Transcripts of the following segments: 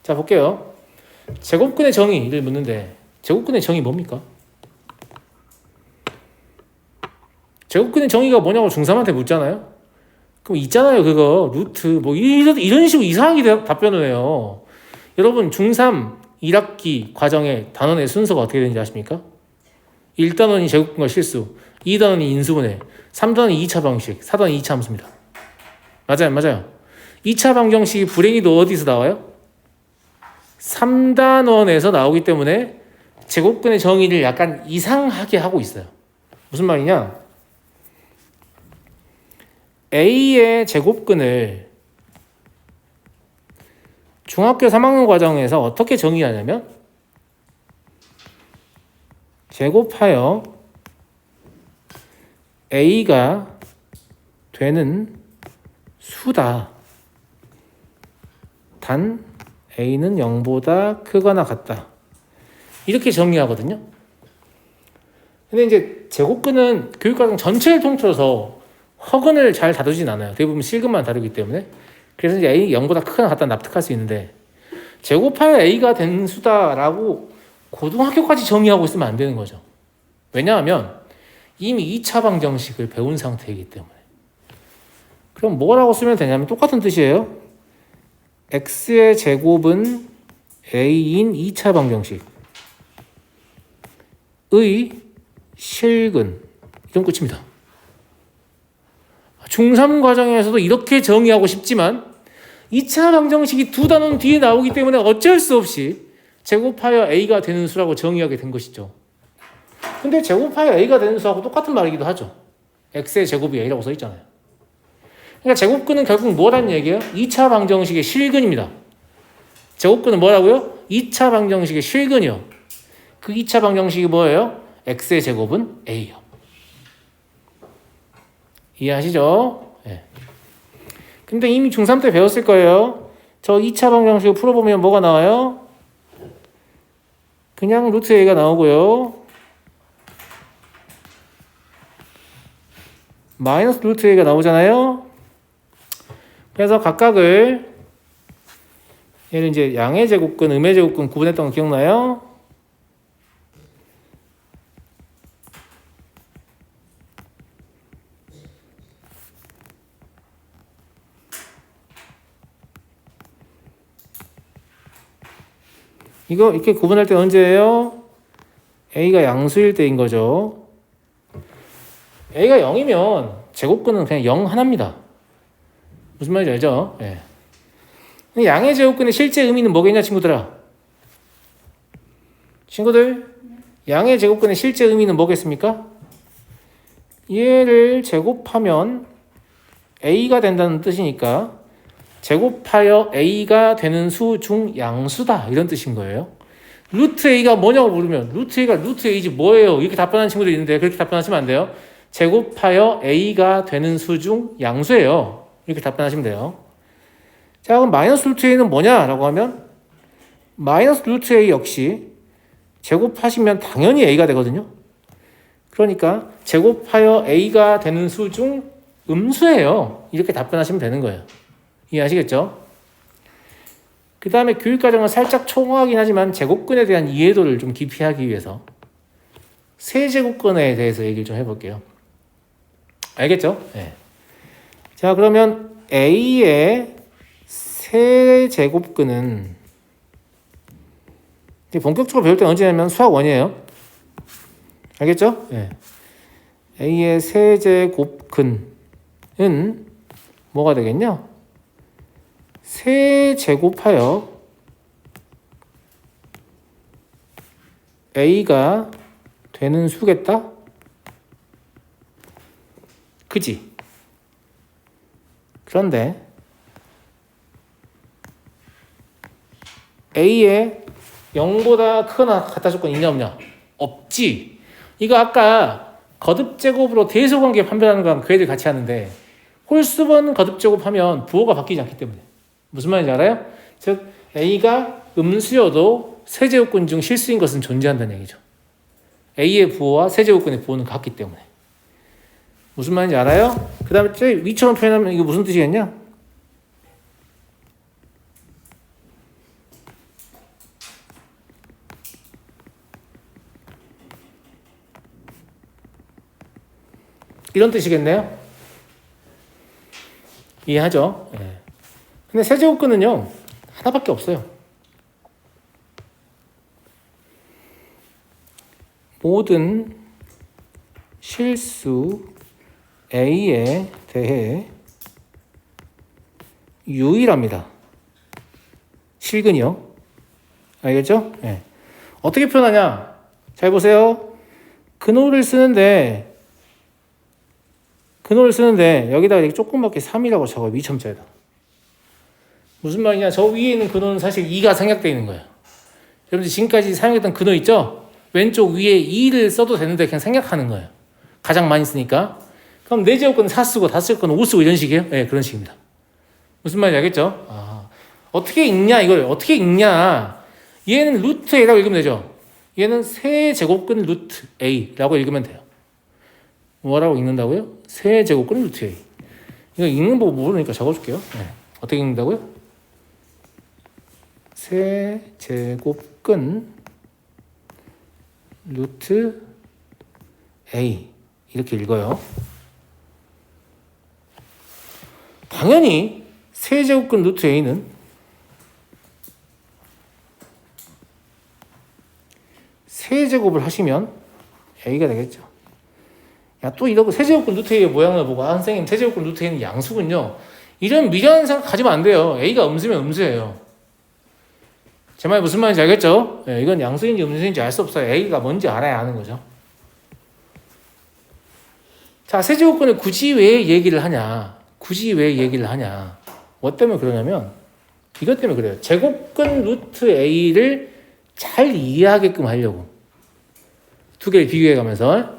자, 볼게요. 제곱근의 정의를 묻는데 제곱근의 정의 뭡니까? 제곱근의 정의가 뭐냐고 중3한테 묻잖아요. 그럼 있잖아요. 그거 루트 뭐 이런 식으로 이상하게 답변을 해요. 여러분 중3 1학기 과정의 단원의 순서가 어떻게 되는지 아십니까? 1단원이 제곱근과 실수, 2단원이 인수분해, 3단원이 2차 방정식, 4단원이 2차 함수입니다. 맞아요. 2차 방정식이 불행히도 어디서 나와요? 3단원에서 나오기 때문에 제곱근의 정의를 약간 이상하게 하고 있어요. 무슨 말이냐? A의 제곱근을 중학교 3학년 과정에서 어떻게 정의하냐면 제곱하여 A가 되는 수다. 단 A는 0보다 크거나 같다. 이렇게 정의하거든요. 근데 이제 제곱근은 교육과정 전체를 통틀어서 허근을 잘 다루진 않아요. 대부분 실근만 다루기 때문에. 그래서 이제 A 0보다 크거나 같다 납득할 수 있는데 제곱하여 A가 되는 수다라고 고등학교까지 정의하고 있으면 안 되는 거죠. 왜냐하면 이미 2차 방정식을 배운 상태이기 때문에. 그럼 뭐라고 쓰면 되냐면 똑같은 뜻이에요. x의 제곱은 a인 2차 방정식의 실근. 이런 끝입니다. 중3 과정에서도 이렇게 정의하고 싶지만 2차 방정식이 두 단원 뒤에 나오기 때문에 어쩔 수 없이 제곱하여 a가 되는 수라고 정의하게 된 것이죠. 근데 제곱하여 a가 되는 수하고 똑같은 말이기도 하죠. x의 제곱이 a라고 써 있잖아요. 그러니까 제곱근은 결국 뭐라는 얘기예요? 2차 방정식의 실근입니다. 제곱근은 뭐라고요? 2차 방정식의 실근이요. 그 2차 방정식이 뭐예요? x의 제곱은 a요. 이해하시죠? 네. 근데 이미 중3 때 배웠을 거예요. 저 2차 방정식을 풀어보면 뭐가 나와요? 그냥 루트 a가 나오고요. 마이너스 루트 a가 나오잖아요. 그래서 각각을 얘를 이제 양의 제곱근, 음의 제곱근 구분했던 거 기억나요? 이거 이렇게 구분할 때 언제예요? A가 양수일 때인 거죠. A가 0이면 제곱근은 그냥 0 하나입니다. 무슨 말인지 알죠? 예. 양의 제곱근의 실제 의미는 뭐겠냐, 친구들아? 친구들, 양의 제곱근의 실제 의미는 뭐겠습니까? 얘를 제곱하면 A가 된다는 뜻이니까 제곱하여 A가 되는 수 중 양수다. 이런 뜻인 거예요. 루트 A가 뭐냐고 물으면 루트 A가 루트 A지 뭐예요? 이렇게 답변하는 친구들이 있는데 그렇게 답변하시면 안 돼요. 제곱하여 A가 되는 수 중 양수예요. 이렇게 답변하시면 돼요. 자, 그럼 마이너스 루트 A는 뭐냐라고 하면 마이너스 루트 A 역시 제곱하시면 당연히 A가 되거든요. 그러니까 제곱하여 A가 되는 수 중 음수예요. 이렇게 답변하시면 되는 거예요. 이해하시겠죠? 그 다음에 교육과정은 살짝 초호하긴 하지만 제곱근에 대한 이해도를 좀 깊이 하기 위해서 세제곱근에 대해서 얘기를 좀 해볼게요. 알겠죠? 네. 자, 그러면 A의 세제곱근은 본격적으로 배울 때 언제냐면 수학 1이에요. 알겠죠? 네. A의 세제곱근은 뭐가 되겠냐? 세제곱하여 A가 되는 수겠다? 그지? 그런데 A에 0보다 크거나 같다 조건 있냐 없냐? 없지. 이거 아까 거듭제곱으로 대소관계 판별하는 거랑 그 애들 같이 하는데 홀수번 거듭제곱하면 부호가 바뀌지 않기 때문에. 무슨 말인지 알아요? 즉 A가 음수여도 세제곱근 중 실수인 것은 존재한다는 얘기죠. A의 부호와 세제곱근의 부호는 같기 때문에. 무슨 말인지 알아요? 그 다음에 위처럼 표현하면 이거 무슨 뜻이겠냐? 이런 뜻이겠네요. 이해하죠? 네. 근데 세제곱근은요 하나밖에 없어요. 모든 실수 A에 대해 유일합니다. 실근이요. 알겠죠? 네. 어떻게 표현하냐? 잘 보세요. 근호를 쓰는데 여기다가 이렇게 조그맣게 3이라고 적어요. 미첨자에다. 무슨 말이냐? 저 위에 있는 근호는 사실 2가 생략되어 있는 거예요. 여러분들 지금까지 사용했던 근호 있죠? 왼쪽 위에 2를 써도 되는데 그냥 생략하는 거예요. 가장 많이 쓰니까. 그럼 4제곱근 4 쓰고 5제곱근 5 쓰고 이런 식이에요? 네, 그런 식입니다. 무슨 말인지 알겠죠? 어떻게 읽냐? 이걸 어떻게 읽냐? 얘는 루트 A라고 읽으면 되죠. 얘는 세제곱근 루트 A라고 읽으면 돼요. 뭐라고 읽는다고요? 세제곱근 루트 A. 이거 읽는 법 모르니까 적어줄게요. 네. 어떻게 읽는다고요? 세제곱근 루트 A 이렇게 읽어요. 당연히 세제곱근 루트 A는 세제곱을 하시면 A가 되겠죠. 야, 또 이러고 세제곱근 루트 A의 모양을 보고 선생님 세제곱근 루트 A는 양수군요. 이런 미련한 생각 가지면 안 돼요. A가 음수면 음수예요. 제 말 무슨 말인지 알겠죠? 네, 이건 양수인지 음수인지 알 수 없어요. A가 뭔지 알아야 아는 거죠. 자, 세제곱근을 굳이 왜 얘기를 하냐? 뭐 때문에 그러냐면 이것 때문에 그래요. 제곱근 루트 A를 잘 이해하게끔 하려고. 두 개를 비교해가면서.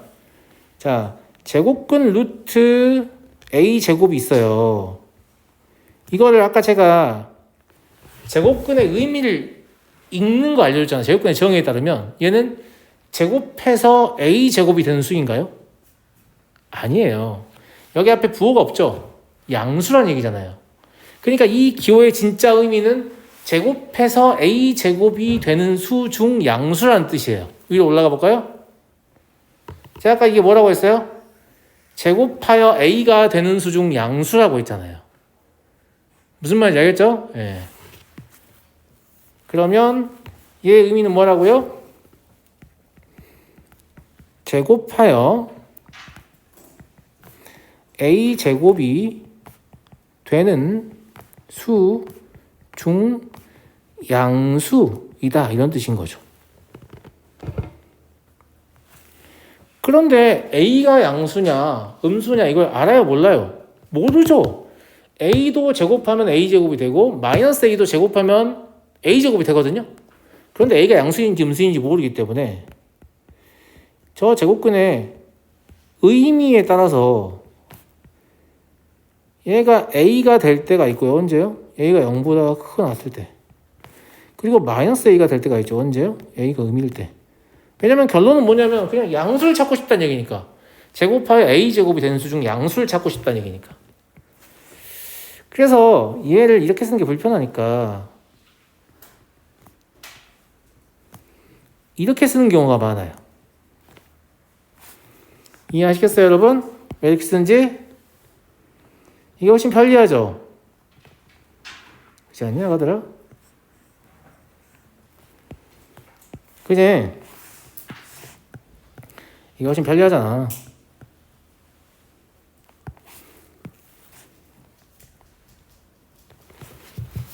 자, 제곱근 루트 A 제곱이 있어요. 이거를 아까 제가 제곱근의 의미를 읽는 거 알려줬잖아요. 제곱근의 정의에 따르면 얘는 제곱해서 A 제곱이 되는 수인가요? 아니에요. 여기 앞에 부호가 없죠. 양수란 얘기잖아요. 그러니까 이 기호의 진짜 의미는 제곱해서 A 제곱이 되는 수 중 양수라는 뜻이에요. 위로 올라가 볼까요? 제가 아까 이게 뭐라고 했어요? 제곱하여 A가 되는 수 중 양수라고 했잖아요. 무슨 말인지 알겠죠? 예. 그러면 얘의 의미는 뭐라고요? 제곱하여 A 제곱이 되는 수 중 양수이다 이런 뜻인 거죠. 그런데 A가 양수냐 음수냐 이걸 알아요 몰라요? 모르죠. A도 제곱하면 A 제곱이 되고 마이너스 A도 제곱하면 A 제곱이 되거든요. 그런데 A가 양수인지 음수인지 모르기 때문에 저 제곱근의 의미에 따라서 얘가 A가 될 때가 있고요. 언제요? A가 0보다 크게 나왔을 때. 그리고 마이너스 A가 될 때가 있죠. 언제요? A가 음일 때. 왜냐면 결론은 뭐냐면 그냥 양수를 찾고 싶다는 얘기니까. 제곱하여 A 제곱이 되는 수 중 양수를 찾고 싶다는 얘기니까. 그래서 얘를 이렇게 쓰는 게 불편하니까 이렇게 쓰는 경우가 많아요. 이해하시겠어요, 여러분? 왜 이렇게 쓰는지? 이게 훨씬 편리하죠? 그렇지 않냐, 가더라? 그지? 이게 훨씬 편리하잖아.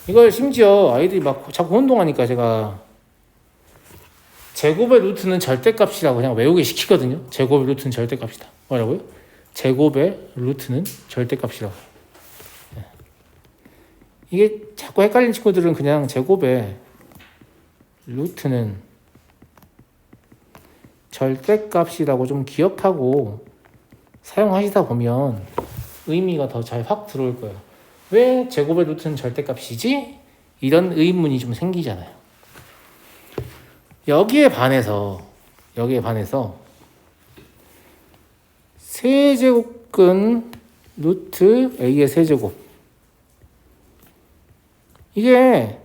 이걸 심지어 아이들이 막 자꾸 혼동하니까 제가 제곱의 루트는 절대값이라고 그냥 외우게 시키거든요. 제곱의 루트는 절대값이다. 뭐라고요? 제곱의 루트는 절대값이라고. 이게 자꾸 헷갈리는 친구들은 그냥 제곱의 루트는 절대값이라고 좀 기억하고 사용하시다 보면 의미가 더 잘 확 들어올 거예요. 왜 제곱의 루트는 절대값이지? 이런 의문이 좀 생기잖아요. 여기에 반해서 세제곱근 루트 A의 세제곱 이게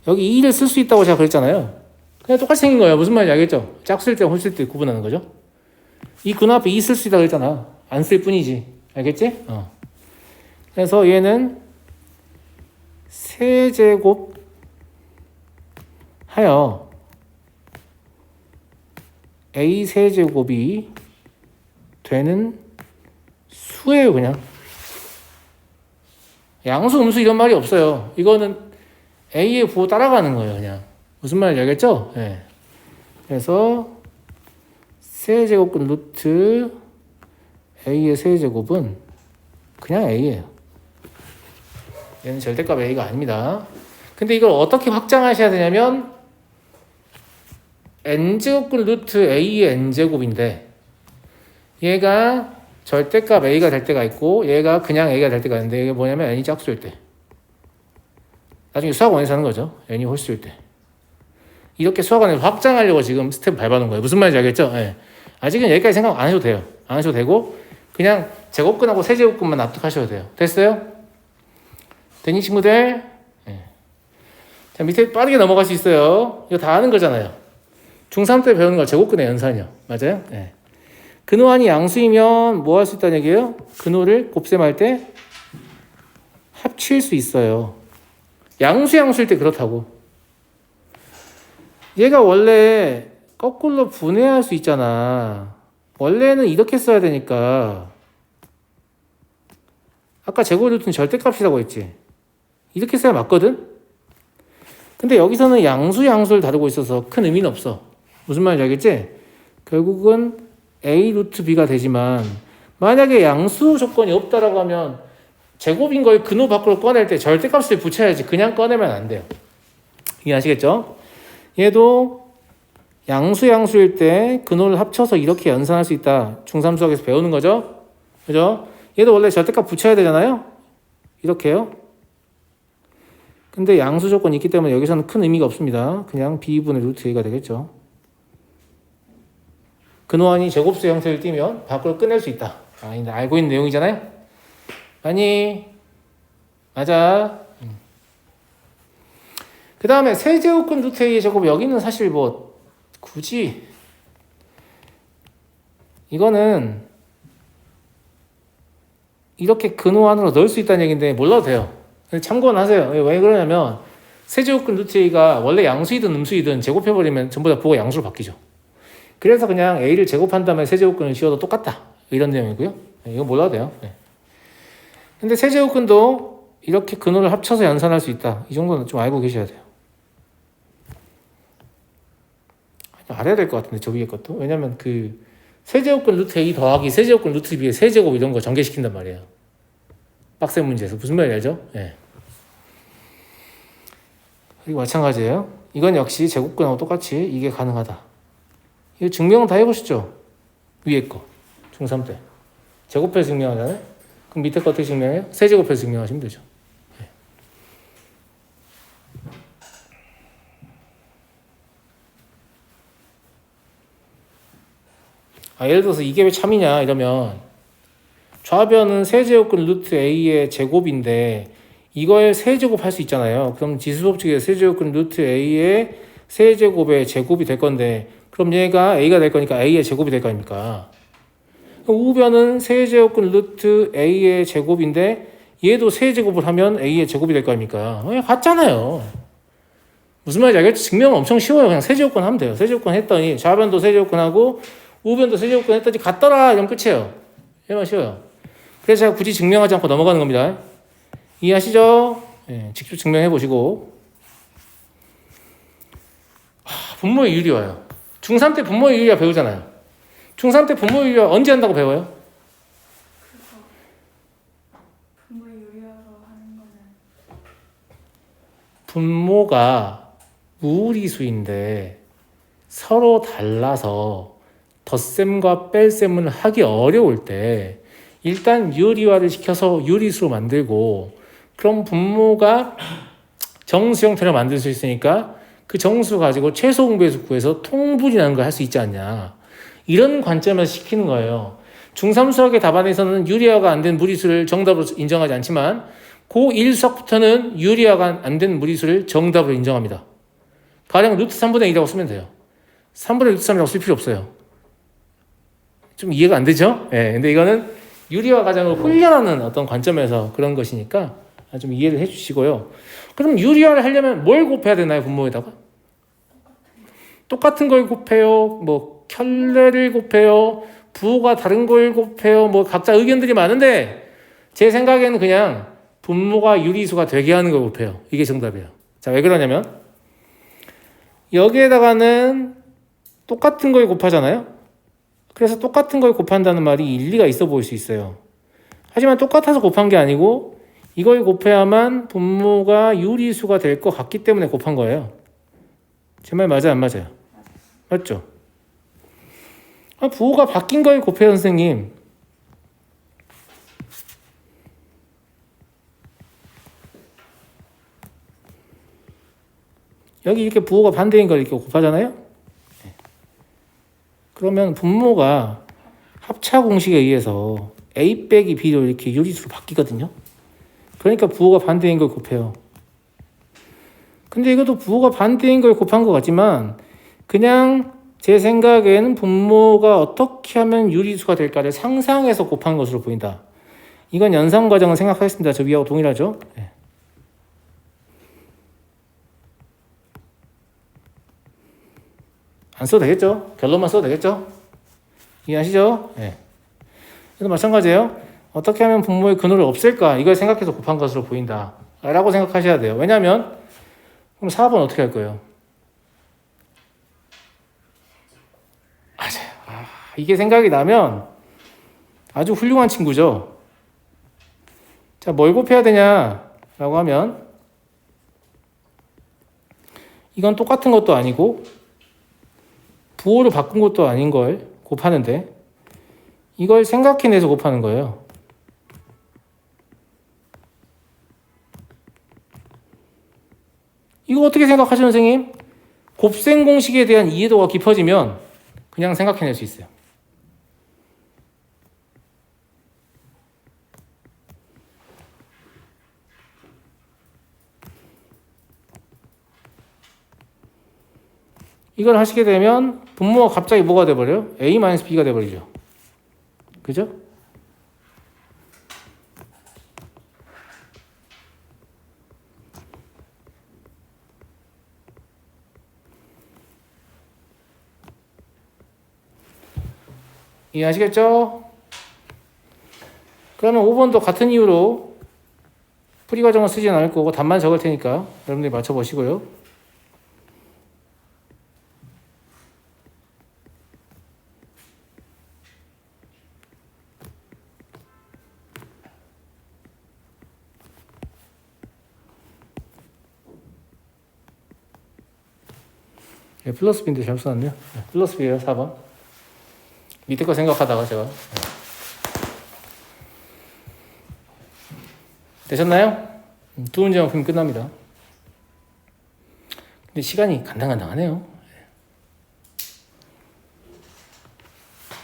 여기 2를 쓸 수 있다고 제가 그랬잖아요. 그냥 똑같이 생긴 거예요. 무슨 말인지 알겠죠? 짝쓸 때 홀쓸 때 구분하는 거죠. 이 근호 앞에 2 쓸 수 있다고 그랬잖아. 안 쓸 뿐이지. 알겠지? 그래서 얘는 세제곱 하여 a 세제곱이 되는 수예요. 그냥 양수 음수 이런 말이 없어요. 이거는 a의 부호 따라가는 거예요. 그냥 무슨 말인지 알겠죠? 네. 그래서 세제곱근 루트 a의 세제곱은 그냥 a예요. 얘는 절대값 a가 아닙니다. 근데 이걸 어떻게 확장하셔야 되냐면 n제곱근 루트 a의 n제곱인데 얘가 절대값 a가 될 때가 있고 얘가 그냥 a가 될 때가 있는데 이게 뭐냐면 n이 짝수일 때, 나중에 수학원에서 하는 거죠. n이 홀수일 때. 이렇게 수학원에서 확장하려고 지금 스텝 밟아놓은 거예요. 무슨 말인지 알겠죠? 네. 아직은 여기까지 생각 안 하셔도 돼요. 안 하셔도 되고 그냥 제곱근하고 세제곱근만 납득하셔도 돼요. 됐어요? 됐니 친구들? 네. 자, 밑에 빠르게 넘어갈 수 있어요. 이거 다 아는 거잖아요. 중3 때 배우는 거 제곱근의 연산이요. 맞아요? 네. 근호한이 양수이면 뭐 할 수 있다는 얘기예요? 근호를 곱셈할 때 합칠 수 있어요. 양수일 때 그렇다고. 얘가 원래 거꾸로 분해할 수 있잖아. 원래는 이렇게 써야 되니까. 아까 제곱 루트는 절대값이라고 했지. 이렇게 써야 맞거든? 근데 여기서는 양수를 다루고 있어서 큰 의미는 없어. 무슨 말인지 알겠지? 결국은 a 루트 b가 되지만 만약에 양수 조건이 없다라고 하면 제곱인 걸 근호 밖으로 꺼낼 때 절대값을 붙여야지. 그냥 꺼내면 안 돼요. 이해하시겠죠? 얘도 양수일 때 근호를 합쳐서 이렇게 연산할 수 있다. 중3 수학에서 배우는 거죠. 그죠? 얘도 원래 절대값 붙여야 되잖아요. 이렇게요. 근데 양수 조건이 있기 때문에 여기서는 큰 의미가 없습니다. 그냥 b분의 루트 a가 되겠죠. 근호한이 제곱수 형태를 띠면 밖으로 꺼낼 수 있다. 알고 있는 내용이잖아요. 아니, 맞아. 그 다음에 세제곱근 루트 a의 제곱, 여기는 사실 뭐 굳이 이거는 이렇게 근호 안으로 넣을 수 있다는 얘기인데 몰라도 돼요. 참고는 하세요. 왜 그러냐면 세제곱근 루트 a가 원래 양수이든 음수이든 제곱해버리면 전부 다 부호가 양수로 바뀌죠. 그래서 그냥 a를 제곱한 다음에 세제곱근을 씌워도 똑같다. 이런 내용이고요. 이거 몰라도 돼요. 네. 근데 세제곱근도 이렇게 근호를 합쳐서 연산할 수 있다. 이 정도는 좀 알고 계셔야 돼요. 알아야 될 것 같은데 저 위에 것도. 왜냐면 그 세제곱근 루트 a 더하기 세제곱근 루트 b의 세제곱 이런 거 전개시킨단 말이에요. 빡센 문제에서. 무슨 말인지 알죠? 네. 그리고 마찬가지예요. 이건 역시 제곱근하고 똑같이 이게 가능하다. 이거 증명 다 해보시죠. 위에 거. 중3 때. 제곱해서 증명하잖아요. 그럼 밑에 거 어떻게 증명해요? 세제곱해서 증명하시면 되죠. 예를 들어서 이게 왜 참이냐 이러면 좌변은 세제곱근 루트 a의 제곱인데 이걸 세제곱 할 수 있잖아요. 그럼 지수법칙에 세제곱근 루트 a의 세제곱의 제곱이 될 건데 그럼 얘가 a가 될 거니까 a의 제곱이 될 거 아닙니까? 우변은 세제곱근 루트 a의 제곱인데 얘도 세제곱을 하면 a의 제곱이 될 거 아닙니까? 같잖아요. 무슨 말인지 알겠죠? 증명은 엄청 쉬워요. 그냥 세제곱근 하면 돼요. 세제곱근 했더니 좌변도 세제곱근하고 우변도 세제곱근 했더니 같더라 이러면 끝이에요. 이러면 쉬워요. 그래서 제가 굳이 증명하지 않고 넘어가는 겁니다. 이해하시죠? 네, 직접 증명해 보시고. 분모의 이율이 와요. 중3 때 분모의 이율이야 배우잖아요. 중3 때 분모의 이율이 언제 한다고 배워요? 분모의 이율이라고 하는 거는 분모가 무리수인데 서로 달라서 덧셈과 뺄셈을 하기 어려울 때 일단 유리화를 시켜서 유리수로 만들고 그럼 분모가 정수 형태로 만들 수 있으니까 그 정수 가지고 최소 공배수 구해서 통분이라는 걸 할 수 있지 않냐. 이런 관점에서 시키는 거예요. 중3 수학의 답안에서는 유리화가 안 된 무리수를 정답으로 인정하지 않지만 고1 수학부터는 유리화가 안 된 무리수를 정답으로 인정합니다. 가령 루트 3분의 1이라고 쓰면 돼요. 3분의 루트 3이라고 쓸 필요 없어요. 좀 이해가 안 되죠? 예, 근데 이거는 유리화 과정을 훈련하는 어떤 관점에서 그런 것이니까 좀 이해를 해주시고요. 그럼 유리화를 하려면 뭘 곱해야 되나요, 분모에다가? 똑같은 걸 곱해요, 뭐 켤레를 곱해요, 부호가 다른 걸 곱해요, 뭐 각자 의견들이 많은데 제 생각에는 그냥 분모가 유리수가 되게 하는 걸 곱해요. 이게 정답이에요. 자, 왜 그러냐면 여기에다가는 똑같은 걸 곱하잖아요. 그래서 똑같은 걸 곱한다는 말이 일리가 있어 보일 수 있어요. 하지만 똑같아서 곱한 게 아니고 이걸 곱해야만 분모가 유리수가 될 것 같기 때문에 곱한 거예요. 제 말 맞아요, 안 맞아요? 맞죠? 부호가 바뀐 걸 곱해요, 선생님. 여기 이렇게 부호가 반대인 걸 이렇게 곱하잖아요? 그러면 분모가 합차 공식에 의해서 A 빼기 B로 이렇게 유리수로 바뀌거든요. 그러니까 부호가 반대인 걸 곱해요. 근데 이것도 부호가 반대인 걸 곱한 것 같지만 그냥 제 생각에는 분모가 어떻게 하면 유리수가 될까를 상상해서 곱한 것으로 보인다. 이건 연산 과정을 생각하겠습니다. 저 위하고 동일하죠? 네. 안 써도 되겠죠? 결론만 써도 되겠죠? 이해하시죠? 네. 이도 마찬가지예요. 어떻게 하면 분모의 근호를 없앨까? 이걸 생각해서 곱한 것으로 보인다. 라고 생각하셔야 돼요. 왜냐하면 그럼 4번 어떻게 할 거예요? 맞아요. 이게 생각이 나면 아주 훌륭한 친구죠. 자, 뭘 곱해야 되냐라고 하면 이건 똑같은 것도 아니고 부호를 바꾼 것도 아닌 걸 곱하는데 이걸 생각해내서 곱하는 거예요. 이거 어떻게 생각하죠, 선생님? 곱셈 공식에 대한 이해도가 깊어지면 그냥 생각해낼 수 있어요. 이걸 하시게 되면 분모가 갑자기 뭐가 돼버려요? A-B가 돼버리죠. 그죠? 이해하시겠죠? 그러면 5번도 같은 이유로 풀이 과정을 쓰진 않을 거고 답만 적을 테니까 여러분들이 맞춰보시고요. 네, 플러스 B인데 잘못 써놨네요. 네, 플러스 B예요, 4번. 밑에 거 생각하다가 제가. 되셨나요? 두 문제만 풀면 끝납니다. 근데 시간이 간당간당하네요.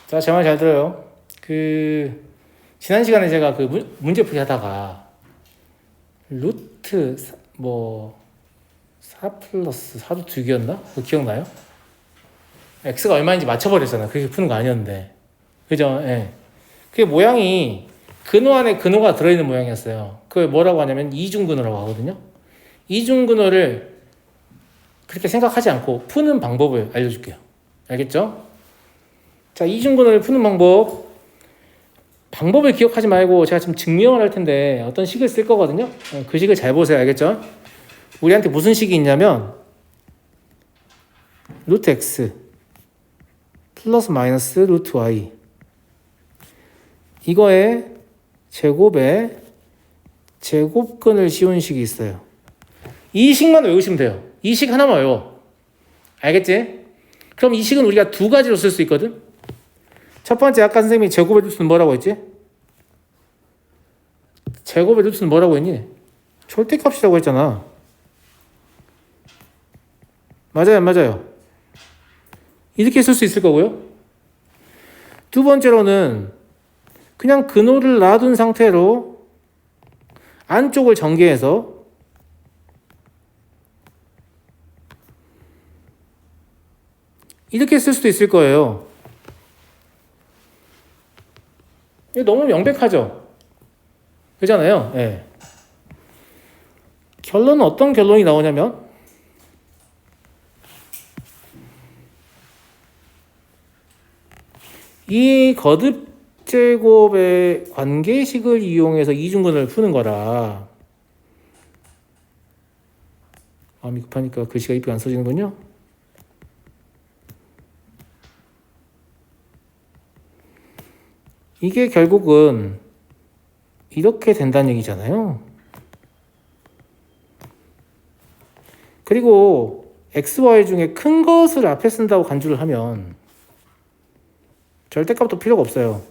자, 제 말 잘 들어요. 지난 시간에 제가 문제풀이 하다가 루트 4 플러스 4루트 6이었나? 그거 기억나요? x가 얼마인지 맞춰버렸잖아. 그렇게 푸는 거 아니었는데. 그죠? 예. 그게 모양이 근호 안에 근호가 들어있는 모양이었어요. 그걸 뭐라고 하냐면 이중근호라고 하거든요. 이중근호를 그렇게 생각하지 않고 푸는 방법을 알려줄게요. 알겠죠? 자, 이중근호를 푸는 방법을 기억하지 말고 제가 지금 증명을 할 텐데 어떤 식을 쓸 거거든요. 그 식을 잘 보세요. 알겠죠? 우리한테 무슨 식이 있냐면 루트 x 플러스 마이너스 루트 y 이거에 제곱에 제곱근을 씌운 식이 있어요. 이 식만 외우시면 돼요. 이 식 하나만 외워. 알겠지? 그럼 이 식은 우리가 두 가지로 쓸 수 있거든. 첫 번째 아까 선생님이 제곱의 루트는 뭐라고 했지? 제곱의 루트는 뭐라고 했니? 절대값이라고 했잖아. 맞아요, 안 맞아요? 이렇게 쓸 수 있을 거고요. 두 번째로는 그냥 근호를 놔둔 상태로 안쪽을 전개해서 이렇게 쓸 수도 있을 거예요. 이거 너무 명백하죠? 그잖아요. 예. 결론은 어떤 결론이 나오냐면 이 거듭 제곱의 관계식을 이용해서 이중근을 푸는 거라. 마음이 급하니까 글씨가 이쁘게 안 써지는군요. 이게 결국은 이렇게 된다는 얘기잖아요. 그리고 x, y 중에 큰 것을 앞에 쓴다고 간주를 하면 절대값도 필요가 없어요.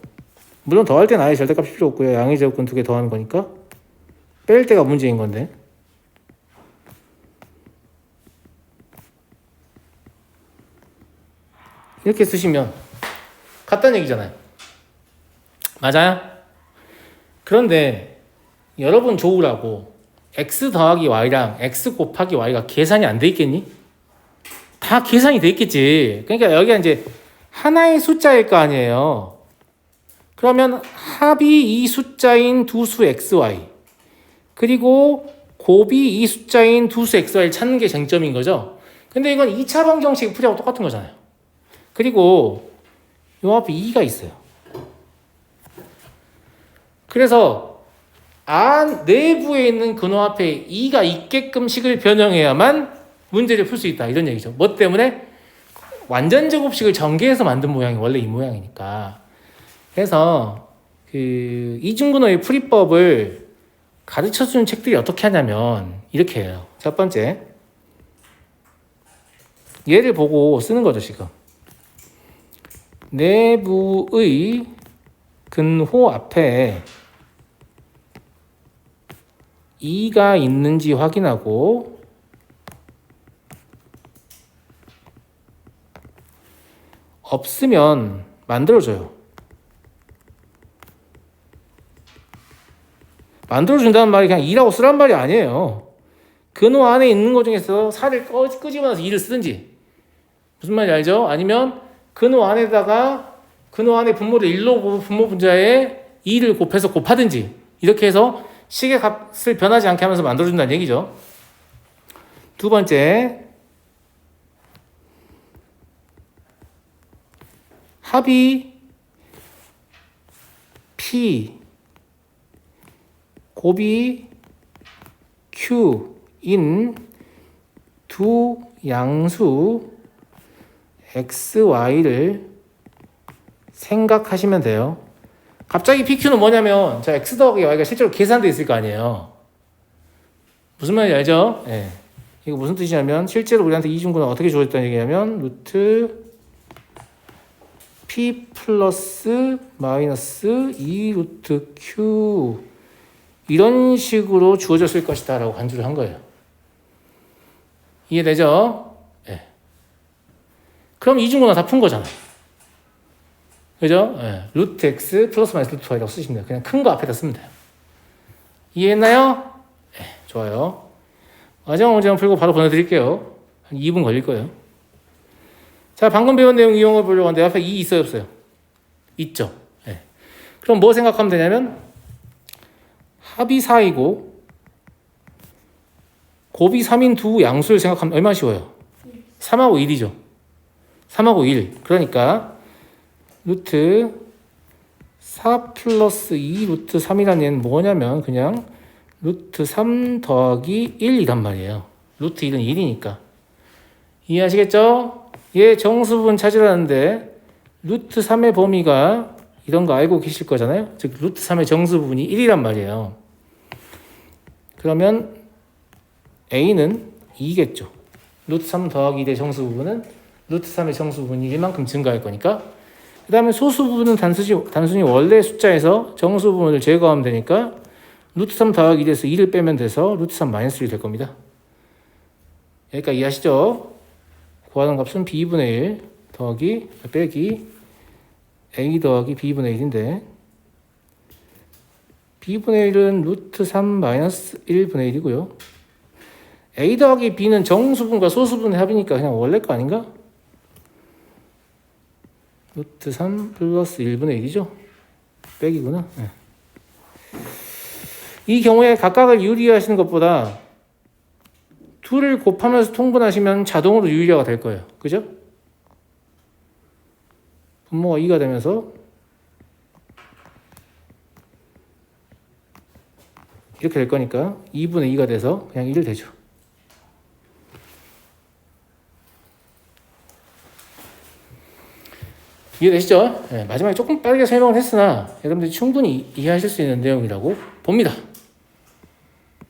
물론 더할 때는 아예 절대값이 필요 없고요. 양의 제곱근 2개 더하는 거니까 뺄 때가 문제인 건데, 이렇게 쓰시면 같다는 얘기잖아요. 맞아요? 그런데 여러분 좋으라고 x 더하기 y랑 x 곱하기 y가 계산이 안 돼 있겠니? 다 계산이 돼 있겠지. 그러니까 여기가 이제 하나의 숫자일 거 아니에요. 그러면 합이 이 숫자인 두 수 xy 그리고 곱이 이 숫자인 두 수 xy를 찾는 게 쟁점인 거죠. 근데 이건 2차 방정식 풀이하고 똑같은 거잖아요. 그리고 요 앞에 2가 있어요. 그래서 안 내부에 있는 근호 앞에 2가 있게끔 식을 변형해야만 문제를 풀 수 있다, 이런 얘기죠. 뭐 때문에? 완전 제곱식을 전개해서 만든 모양이 원래 이 모양이니까. 그래서 그 이중근호의 풀이법을 가르쳐주는 책들이 어떻게 하냐면 이렇게 해요. 첫 번째, 얘를 보고 쓰는 거죠. 지금 내부의 근호 앞에 2가 있는지 확인하고 없으면 만들어줘요. 만들어준다는 말이 그냥 2라고 쓰란 말이 아니에요. 근호 안에 있는 것 중에서 4를 끄집어내서 2를 쓰든지, 무슨 말인지 알죠? 아니면 근호 안에다가 근호 안에 분모를 1로 분모 분자에 2를 곱해서 곱하든지, 이렇게 해서 식의 값을 변하지 않게 하면서 만들어준다는 얘기죠. 두 번째, 합이 P, 곱이 Q인 두 양수 x, y를 생각하시면 돼요. 갑자기 PQ는 뭐냐면, 자, x 더하기 y가 실제로 계산되어 있을 거 아니에요. 무슨 말인지 알죠? 예. 이거 무슨 뜻이냐면, 실제로 우리한테 이중근은 어떻게 주어졌다는 얘기냐면, 루트 P 플러스 마이너스 2 루트 Q, 이런 식으로 주어졌을 것이다 라고 간주를 한 거예요. 이해되죠? 예. 그럼 이중근은 다 푼 거잖아요. 그죠? 예. 루트 x 플러스 마이너스 루트 y라고 쓰시면 돼요. 그냥 큰 거 앞에다 쓰면 돼요. 이해했나요? 예, 좋아요. 마지막 문제만 풀고 바로 보내드릴게요. 한 2분 걸릴 거예요. 자, 방금 배운 내용 이용해 보려고 하는데 앞에 2 있어요, 없어요? 있죠? 예. 그럼 뭐 생각하면 되냐면, 합이 4이고 곱이 3인 두 양수를 생각하면 얼마나 쉬워요? 3하고 1이죠. 3하고 1. 그러니까 루트 4 플러스 2 루트 3이라는 얘는 뭐냐면 그냥 루트 3 더하기 1이란 말이에요. 루트 1은 1이니까. 이해하시겠죠? 얘 정수분 찾으라는데 루트 3의 범위가 이런 거 알고 계실 거잖아요. 즉 루트 3의 정수분이 1이란 말이에요. 그러면 A는 2겠죠. 루트 3 더하기 1의 정수부분은 루트 3의 정수분이 1만큼 증가할 거니까. 그 다음에 소수부분은 단순히 원래 숫자에서 정수부분을 제거하면 되니까 루트 3 더하기 1에서 2를 빼면 돼서 루트 3 마이너스 1이 될 겁니다. 여기까지 이해하시죠? 구하는 값은 B분의 1 더하기 빼기 A 더하기 B분의 1인데 B분의 1은 루트 3 마이너스 1분의 1이고요. A 더하기 B는 정수분과 소수분의 합이니까 그냥 원래 거 아닌가? 루트 3 플러스 1분의 1이죠. 빼기구나. 네. 이 경우에 각각을 유리하시는 것보다 둘을 곱하면서 통분하시면 자동으로 유리화가 될 거예요. 그죠? 분모가 2가 되면서 이렇게 될 거니까 2분의 2가 돼서 그냥 1 되죠. 이해되시죠? 네, 마지막에 조금 빠르게 설명을 했으나 여러분들이 충분히 이해하실 수 있는 내용이라고 봅니다.